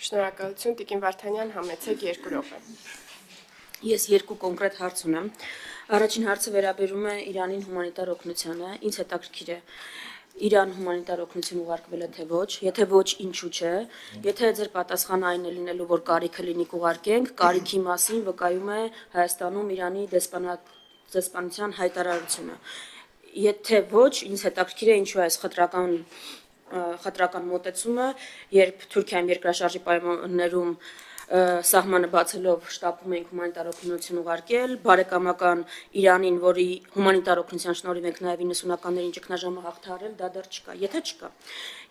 Շնորհակալություն, Տիկին Վարդանյան, համեցեք 2 րոպե։ Ես 2 կոնկրետ հարց ունեմ։ Առաջին հարցը վերաբերում է Իրանին հումանիտար օգնությանը, ինձ հետաքրքիր է Իրան հումանիտար օգնություն ուղարկվել է թե ոչ, եթե ոչ, ինչու՞ չէ, եթե ձեր պատասխանը այն է լինելու, որ կարիքը լինի կուղարկենք, կարիքի մասին վկայում է Հայաստանում Իրանի դեսպանության հայտարարությունը։ Եթե ոչ, ինձ հետաքրքիր է ինչու է այս խտրական մոտեցումը, երբ Թուրքիայում երկրաշարժի պայմաններում սահմանը բացելով շտապում ենք հումանիտար օգնություն ուղարկել, բարեկամական Իրանին, որի հումանիտար օգնության շնորհիվ ենք նաև 90-ականներին ճգնաժամը հաղթահարել, դա դեռ չկա, եթե չկա։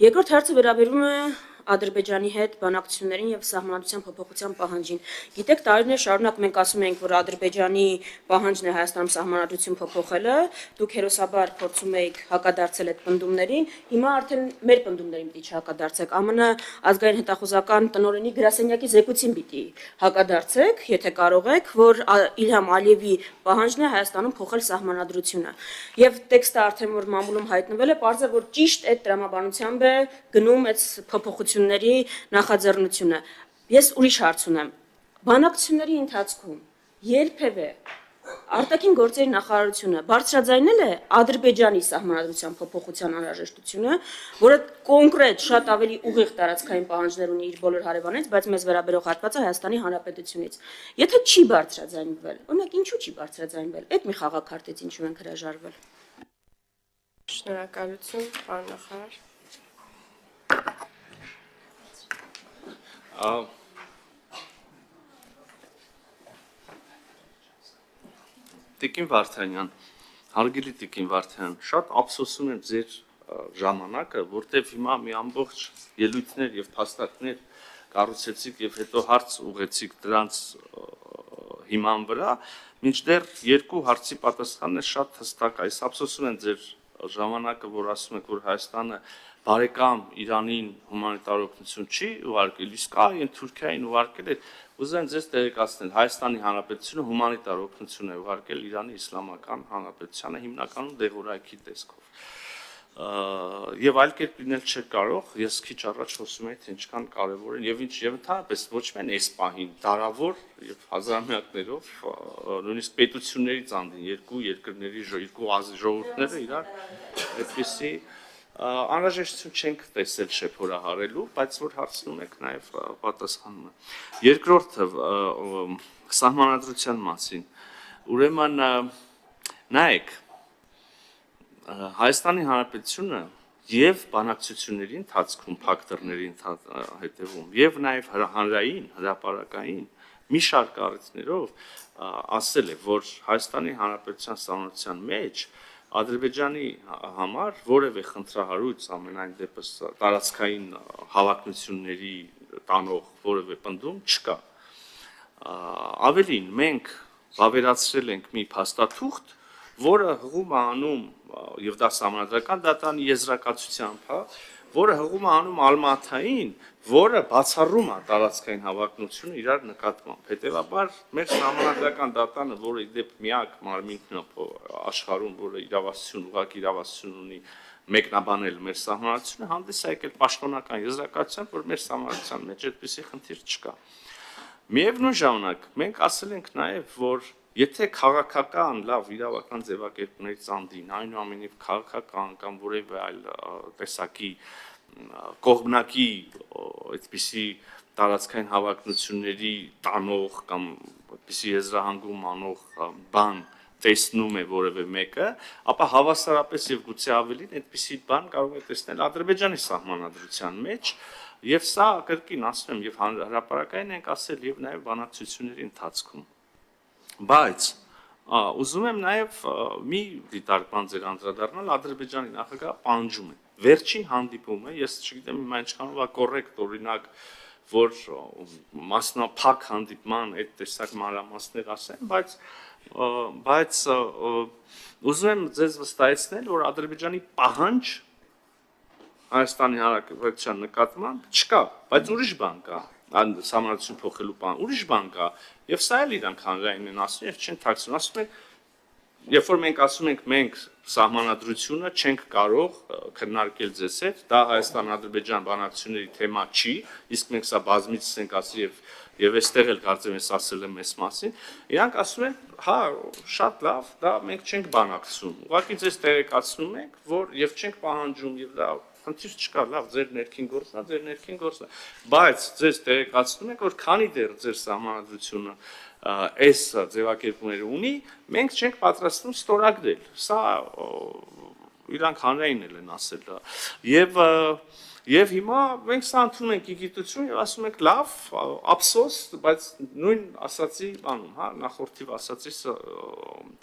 Երկրորդ հարցը վերաբերում է Ադրբեջանի հետ բանակցություններին եւ սահմանադրության փոփոխության պահանջին։ Գիտեք, տարիներ շարունակ մենք ասում ենք, որ Ադրբեջանի պահանջն է Հայաստանում սահմանադրություն փոփոխելը, դուք հերոսաբար փորձում եք հակադարձել այդ պնդումներին, հիմա արդեն մեր պնդումներին պիտի չհակադարձեք։ ԱՄՆ ազգային հետախուզական տնօրենի գրասենյակի զեկույցին պիտի հակադարձեք, եթե կարող եք, որ Իլհամ Ալիևի պահանջն է Հայաստանում փոխել սահմանադրությունը։ Եվ տեքստը արդեն որ մամուլում հայտնվել է, պարզ է, որ ճիշտ այդ տրամաբանությամբ է գնում այդ փոփոխությունների նախաձեռնությունը։ Ես ուրիշ հարց ունեմ։ Բանակցությունների ընթացքում երբևէ արտաքին գործերի նախարարությունը բարձրաձայնել է Ադրբեջանի սահմանադրության փոփոխության անհրաժեշտությունը, որը կոնկրետ շատ ավելի ուղիղ տարածքային պահանջներ ունի իր բոլոր հարևանից, բայց մեզ վերաբերող հատվածը Հայաստանի Հանրապետությունից։ Եթե չի բարձրաձայնվել, օրինակ ինչու չի բարձրաձայնվել, այդ մի խաղաքարտից ինչու ենք հրաժարվել։ Շնորհակալություն, պարոն նախարար։ Տիկին Վարդանյան, հարգելի Տիկին Վարդանյան, շատ ափսոսում եմ ձեր ժամանակը, որտեղ հիմա մի ամբողջ ելույթներ եւ փաստարկներ կառուցեցիք եւ հետո հարց ուղեցիք դրանց հիման վրա, մինչդեռ 2 հարցի պատասխանն է շատ հստակ, այս ափսոսում եմ ձեր ժամանակը, որ ասում եք, որ Հայաստանը բարեկամ Իրանին հումանիտար օգնություն չի ուղարկել, իսկ այն Թուրքիային ուղարկել է, ուզում եմ ձեզ տեղեկացնել, Հայաստանի Հանրապետությունը հումանիտար օգնություն է ուղարկել Իրանի Իսլամական Հանրապետությանը հիմնականում դեղորայքի տեսքով։ Եվ այլ կերպ լինել չէ կարող, ես քիչ առաջ խոսում էի, թե ինչքան կարևոր են եւ ընդհանրապես ոչ միայն այս պահին, դարավոր եւ հազարամյակներով նույնիսկ պետություններից անդին երկու երկրների երկու ժողովուրդները իրար այդպիսի անհրաժեշտություն չենք տեսել շեփորահարելու, բայց որ հարցնում եք նաև պատասխանում եմ։ Երկրորդը սահմանադրության մասին։ Ուրեմն նայեք, Հայաստանի Հանրապետությունը եւ բանակցությունների ընթացքում փակտորների հետևում եւ նաեւ հանրային հրապարակային մի շարք առիթներով ասել է, որ Հայաստանի Հանրապետության սահմանության մեջ Ադրբեջանի համար որևէ խնդրահարույց ամենայն դեպս տարածքային հավակնությունների տանող որևէ պնդում չկա։ Ավելին, մենք վավերացրել ենք մի փաստաթուղթ, որը հղում է անում եւ դա սահմանադրական դատանի եզրակացությամբ, որը հղում է անում Ալմաթային, որը բացառում է տարածքային հավակնությունը իրար նկատմամբ։ Հետևաբար մեր սահմանադրական դատանը, որը իդեպ միակ մարմինն է աշխարհում, որը ուղղակի իրավասություն ունի մեկնաբանել մեր սահմանադրությունը, հանդես է եկել պաշտոնական եզրակացությամբ, որ մեր սահմանադրության մեջ այդպիսի խնդիր չկա։ Միևնույն ժամանակ մենք ասել ենք նաև, որ եթե քաղաքական լավ իրավական ձևակերպներից անդին, այնուամենայնիվ քաղաքական կամ որևէ այլ տեսակի կողմնակի այդպիսի տարածքային հավակնությունների տանող կամ այդպիսի եզրահանգում անող բան տեսնում է որևէ մեկը, ապա հավասարապես եւ գուցե ավելին այդպիսի բան կարող է տեսնել Ադրբեջանի սահմանադրության մեջ, եւ սա կրկին ասում եմ եւ հրապարակային ենք ասել եւ նաեւ բանակցությունների ընթացքում։ Բայց ուզում եմ նաև մի դիտարկման ձեր անդրադառնալ Ադրբեջանի նախագահը պահանջում է վերջին հանդիպումը, ես չգիտեմ հիմա ինչքանով է կոռեկտ օրինակ, որ մասնափակ հանդիպման այդ տեսակ մանրամասներ ասեմ, բայց ուզում եմ ձեզ վստահեցնել, որ Ադրբեջանի պահանջ Հայաստանի Հանրապետության նկատմամբ չկա, բայց ուրիշ բան կա, սահմանադրություն փոխելու բան, ուրիշ բան կա, եւ սա էլ իրանք հանրային են ասում եւ չեն թաքցնում, ասում են երբ որ մենք ասում ենք մենք սահմանադրությունը չենք կարող քննարկել ձեզ հետ, դա Հայաստան-Ադրբեջան բանակցությունների թեմա չի, իսկ մենք սա բազմիցս ենք ասել եւ այստեղ էլ կարծեմ ես ասել եմ այս մասին, իրանք ասում են, հա, շատ լավ, դա մենք չենք բանակցում։ Ուղղակի ձեզ տեղեկացնում ենք, որ եւ չենք պահանջում եւ դա խնդիր չկա, լավ, ձեր ներքին գործն է, ձեր ներքին գործն է, բայց ձեզ տեղեկացնում ենք, որ քանի դեռ ձեր սահմանադրությունը այս ձևակերպումները ունի, մենք չենք պատրաստվում ստորագրել։ Սա իրանք հանրային են ասել։ Եվ հիմա մենք սա ընդունում ենք իգիտություն եւ ասում ենք լավ, ափսոս, բայց նույն ասացի բանում, հա, նախորդիվ ասացի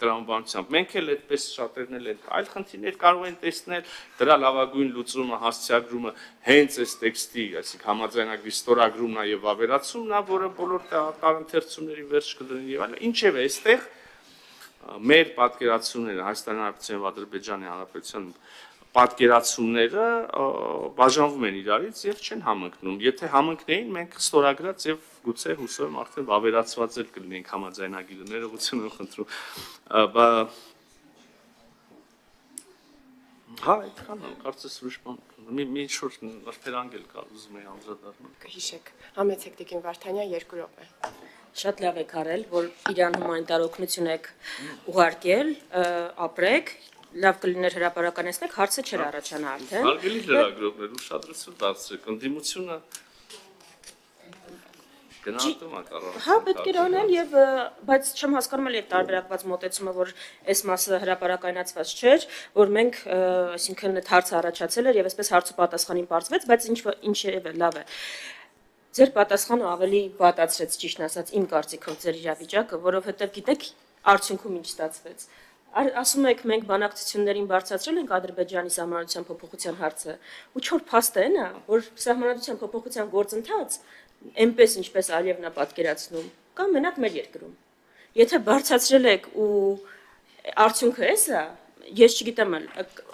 տրամաբանությամբ։ Մենք էլ այդպես շատերն էլ են այլ խնդիրներ կարող են տեսնել, դրա լավագույն լուծումը, հասցեագրումը հենց այս տեքստի, այսինքն համաձայնագրի ստորագրումն է եւ ավերացումն է, որը բոլոր տարընթերցումների վերջ կդնի եւ այլն։ Ինչեւ է, այստեղ մեր պատկերացումները Հայաստանի Հանրապետության եւ Ադրբեջանի Հանրապետության պատկերացումները բաժանվում են իրարից եւ չեն համընկնում։ Եթե համընկնեին, մենք ստորագրած եւ գուցե հուսով եմ արդեն վավերացված էլ կլինենք համաձայնագիրը, ներողություն եմ խնդրում։ Հա, այդքան է, կարծես ուրիշ բան։ Մի շուտ նրբերանգ էլ կա, ուզում եի անդրադառնալ։ Կհիշեք, համեցեք Տիկին Վարդանյան 2 րոպե։ Շատ լավ եք արել, որ Իրան հումանիտար օգնություն եք ուղարկել, ապրեք, լավ կլիներ հրապարականեցնեք, հարցը չէր առաջանա արդեն։ Հարգելի լրագրողներ, ուշադրություն դարձրեք, ընդդիմությունը գնահատում է կարող։ Հա, պետք է անել եւ բայց չեմ հասկանում էլ այդ տարբերակված մոտեցումը, որ այս մասը հրապարակայնացված չէր, որ մենք, այսինքն այդ հարցը առաջացել էր եւ այսպես հարցու պատասխանին բարձվեց, բայց ինչևէ լավ է։ Ձեր պատասխանը ավելի վատացրեց, ճիշտն ասած, իմ կարծիքով ձեր իրավիճակը, որովհետեւ գիտեք, արդյունքում ինչ ստացվեց։ Ասում եք մենք բանակցություններին բարձրացրել ենք Ադրբեջանի սահմանադրության փոփոխության հարցը, ու չոր փաստը այն է, որ սահմանադրության փոփոխության գործընթաց այնպես ինչպես Ալիևն է պատկերացնում, կամ մենակ մեր երկրում։ Եթե բարձրացրել եք ու արդյունքը էս է, ես չգիտեմ,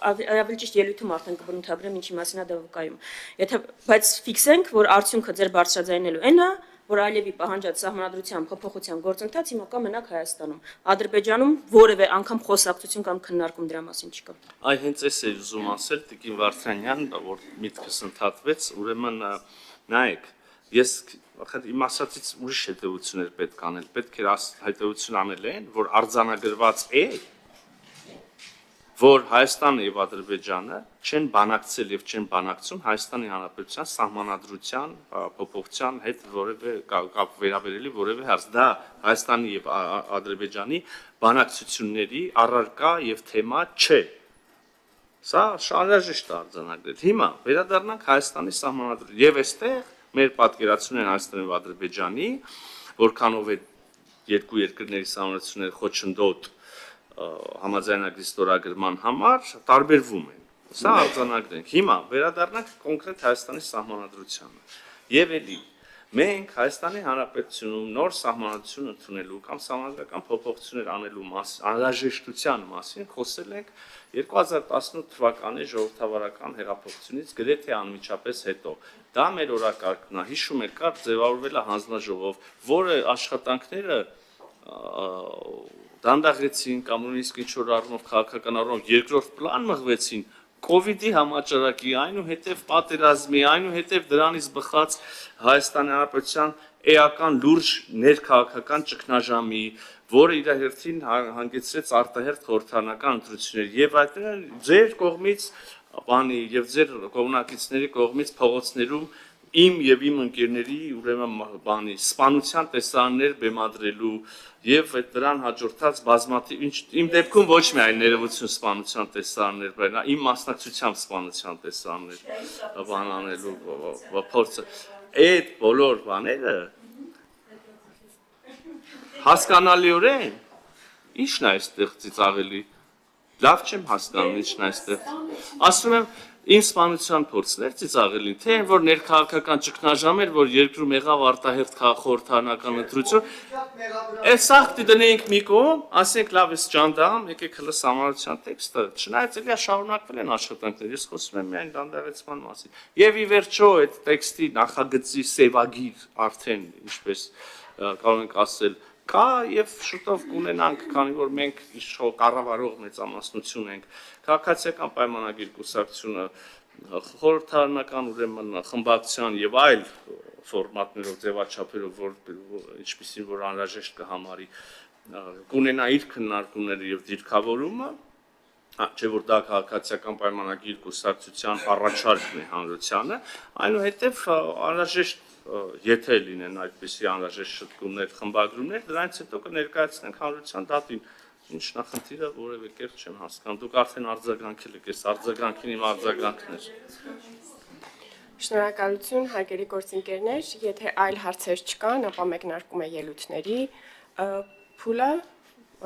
ավելի ճիշտ ելույթում արդեն կբնութագրեմ ինչի մասին է դա վկայում։ Եթե բայց ֆիքսենք, որ արդյունքը ձեր բարձրաձայնելու այն է, որ Ալիևի պահանջած սահմանադրության փոփոխության գործընթաց հիմա կա մենակ Հայաստանում։ Ադրբեջանում որևէ անգամ խոսակցություն կամ քննարկում դրա մասին չկա։ Այ հենց էս է ուզում ասել Տիկին Վարդանյան, որ միտքս ընդհատվեց, ուրեմն նայեք, ես իմ ասածից ուրիշ հետևություններ պետք անել, պետք է հետևություն անել են, որ արձանագրված է, որ Հայաստանը եւ Ադրբեջանը չեն բանակցել եւ չեն բանակցում Հայաստանի Հանրապետության սահմանադրության փոփոխության հետ որևէ կապ վերաբերելի որևէ հարց։ Դա Հայաստանի եւ Ադրբեջանի բանակցությունների առարկա եւ թեմա չէ։ Սա շարժիշտ արձանագրել։ Հիմա վերադառնանք Հայաստանի սահմանադրության եւ այստեղ մեր պատկերացումն Հայաստանի եւ Ադրբեջանի, որքանով է երկու երկրների սահմանությունները խոչընդոտ համաձայնագրի ստորագրման համար տարբերվում են։ Սա արձանագրենք։ Հիմա վերադառնանք կոնկրետ Հայաստանի սահմանադրությանը։ Եվ էլի մենք Հայաստանի Հանրապետությունում նոր սահմանադրություն ընդունելու կամ սահմանադրական փոփոխություններ անելու անհրաժեշտության մասին խոսել ենք 2018 թվականի ժողովրդավարական հեղափոխությունից գրեթե անմիջապես հետո։ Դա մեր օրակարգն է, հիշում եք, կար ձևավորվել է հանձնաժողով, որը աշխատանքները դանդաղեցին կամ նույնիսկ ինչ-որ առումով քաղաքական առումով երկրորդ պլան մղվեցին COVID-ի համաճարակի, այնուհետև պատերազմի, այնուհետև դրանից բխած Հայաստանի Հանրապետության էական լուրջ ներքաղաքական ճգնաժամի, որը իր հերթին հանգեցրեց արտահերթ խորհրդարանական ընտրություններ եւ այդտեղ ձեր կողմից եւ ձեր կողմնակիցների կողմից փողոցներում իմ եւ իմ ընկերների ուրեմն սպանության տեսարաններ բեմադրելու եւ այդ դրան հաջորդած բազմաթիվ իմ դեպքում ոչ միայն ներողություն սպանության տեսարաններ, բայց իմ մասնակցությամբ սպանության տեսարաններ բանանելու փորձը այդ բոլոր բաները հասկանալիորեն ի՞նչն է այստեղ ծիծաղելի լավ չեմ հասկանում ինչն է այստեղ ասում եմ Իմ սպանության փորձն էր ծիծաղելին, թե այն որ ներքաղաքական ճգնաժամ էր, որ երկրում եղավ արտահերթ խորհրդարանական ընտրություն, այս սաղ դնեինք մի կողմ, ասենք լավ էս ջանդամ, եկեք հլը սահմանադրության տեքստը, չնայած էլի շարունակվել են աշխատանքներ, ես խոսում եմ միայն դանդաղեցման մասին։ Եվ ի վերջո այդ տեքստի նախագծի սևագիր արդեն, ինչպես կարող ենք ասել, Կա եւ շուտով կունենանք, քանի որ մենք իշխող կառավարող մեծամասնություն ենք, քաղաքացիական պայմանագիր կուսակցությունը խորհրդարանական ուրեմն խմբակցության եւ այլ ֆորմատներով ձևաչափերով, ինչպիսին որ անհրաժեշտ կհամարի, կունենա իր քննարկումները եւ դիրքավորումը, չէ որ դա քաղաքացիական պայմանագիր կուսակցության առաջարկն է հանրությանը, այնուհետև անհրաժեշտ եթե լինեն այդպիսի անհրաժեշտ շտկումներ, խմբագրումներ, դրանից հետո կներկայացնենք հանրության դատին։ Ինչ նախնդիրը որևէ կերպ չեմ հասկանում։ Դուք արդեն արձագանքել եք, այս արձագանքին իմ արձագանքն էր։ Շնորհակալություն, հարգելի գործընկերներ, եթե այլ հարցեր չկան, ապա մեկնարկում է ելույթների փուլը,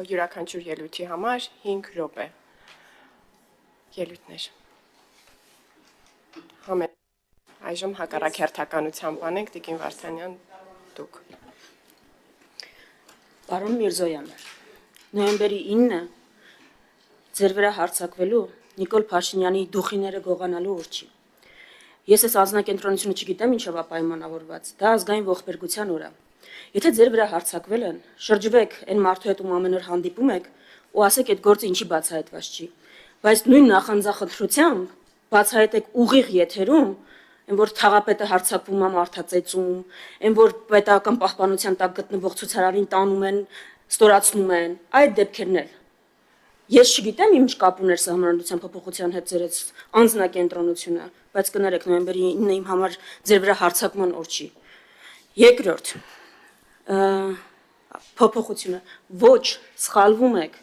յուրաքանչյուր ելույթի համար 5 րոպե։ Ելույթներ։ Այժմ հակառակերթականությամբ անենք Տիկին Վարդանյան, դուք։ Պարոն Միրզոյան, նոյեմբերի 9-ը ձեր վրա հարձակվելու Նիկոլ Փաշինյանի դուխիները գողանալու օր չի։ Ես այս անձնակենտրոնությունը չգիտեմ ինչով է պայմանավորված, դա ազգային ողբերգության օր է։ Եթե ձեր վրա հարձակվել են, շրջվեք այն մարդու հետ, ում ամեն օր հանդիպում եք, ու ասեք այդ գործը ինչի բացահայտված չի։ Բայց նույն նախանձախնդրությամբ բացահայտեք ուղիղ եթերում, այն որ թաղապետը հարձակվում է մարդածեծում, այն որ պետական պահպանության տակ գտնվող ցուցարարին տանում են, ստորացնում են, այդ դեպքերն էլ։ Ես չգիտեմ ինչ կապ ուներ Սահմանադրության փոփոխության հետ ձեր անձնակենտրոնությունը, բայց կներեք նոյեմբերի 9-ը իմ համար ձեր վրա հարձակման օր չի։ Երկրորդ, փոփոխությունը ոչ սխալվում եք,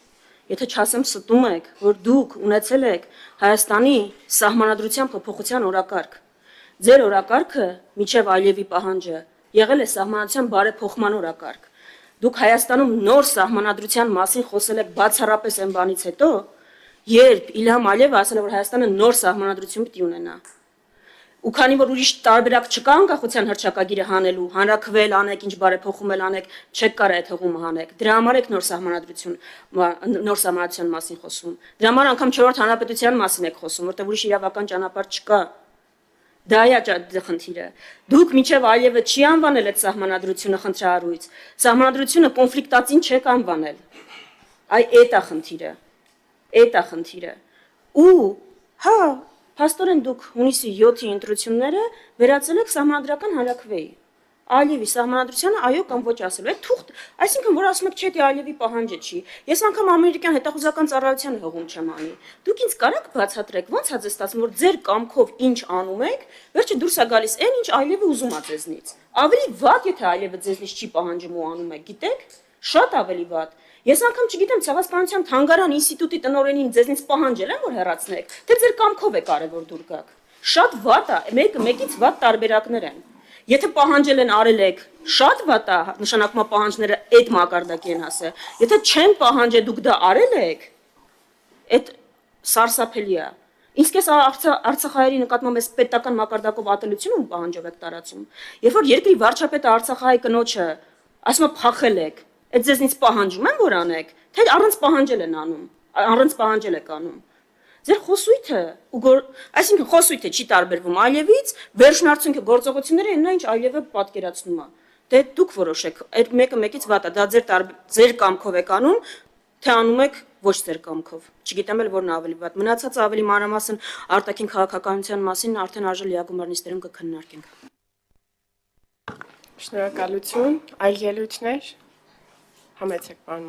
եթե չասեմ ստում եք, որ դուք ունեցել եք Հայաստանի Սահմանադրության փոփոխության օրակարգ։ Ձեր օրակարգը միջև Ալիևի պահանջը եղել է Սահմանադրության բարեփոխման օրակարգ։ Դուք Հայաստանում նոր Սահմանադրության մասին խոսել եք բացառապես այն բանից հետո, երբ Իլհամ Ալիևը ասել է, որ Հայաստանը նոր Սահմանադրություն պիտի ունենա։ Ու քանի որ ուրիշ տարբերակ չկա անկախության հռչակագիրը հանելու, հանրաքվել անեք, ինչ բարեփոխում էլ անեք, չեք կարող այդ հղումը հանեք։ Դրա համար եք նոր Սահմանադրության մասին խոսում։ Դրա համար անգամ 4-րդ հանրապետության մասին եք խոսում, որտեղ ուրիշ իրավական ճանապարհ չկա։ Դա է խնդիրը։ Դուք միջև Ալիևը չի անվանել այդ Սահմանադրությունը խնդրահարույց։ Սահմանադրությունը կոնֆլիկտածին չեք անվանել։ Այ էդ է խնդիրը։ Էդ է խնդիրը։ Ու հա Փաստորեն դուք հունիսի 7-ի ընտրությունները վերածել եք Սահմանադրական հանրաքվեի։ Ալիևի Սահմանադրությանը այո կամ ոչ ասելու։ Այդ թուղթ, այսինքն որ ասում եք չէ, դե Ալիևի պահանջը չի։ Ես անգամ ամերիկյան հետախուզական ծառայությանը հողում չեմ անի։ Դուք ինձ կարաք բացատրեք, ո՞նց է ձեզ ստացվում, որ ձեր կամքով ինչ անում եք, վերջը դուրս է գալիս այն, ինչ Ալիևը ուզում է ձեզնից։ Ավելի վատ, եթե Ալիևը ձեզնից չի պահանջում ու անում եք, գիտեք։ Շատ ավելի վատ։ Ես անգամ չգիտեմ ցեղասպանության թանգարան ինստիտուտի տնօրենին ձեզնից պահանջել են որ հեռացնեք, թե ձեր կամքով է կարևոր դուր գաք։ Շատ վատ է, մեկից վատ տարբերակներ են։ Եթե պահանջել են արել եք, շատ վատ է, նշանակում է պահանջները այդ մակարդակի են հասել։ Եթե չեն պահանջել դուք դա արել եք, այդ սարսափելի է։ Իսկ այս Արցախահայերի նկատմամբ այս պետական մակարդակով ատելությունը ու պահանջով եք տարածում։ Երբ որ երկրի վարչապետը Արցախահայ կնոջը ասում է փախել եք, այդ ձեզնից պահանջում են որ անեք, թե առանց պահանջել են անում, առանց պահանջել եք անում։ Ձեր խոսույթը այսինքն խոսույթը չի տարբերվում Ալիևից, վերջնարդյունքը գործողությունները այն ինչ Ալիևը պատկերացնում է։ Դե դուք որոշեք, այդ մեկը մեկից վատ է, դա ձեր կամքով եք անում, թե անում եք ոչ ձեր կամքով։ Չգիտեմ էլ որն է ավելի վատ։ Մնացածը ավելի մանրամասն արտաքին քաղաքականության մասին արդեն արժե լիագումար նիստերում կքննարկենք։ Շնորհակալություն, այլ ելույթներ։ Համեցեք, պարոն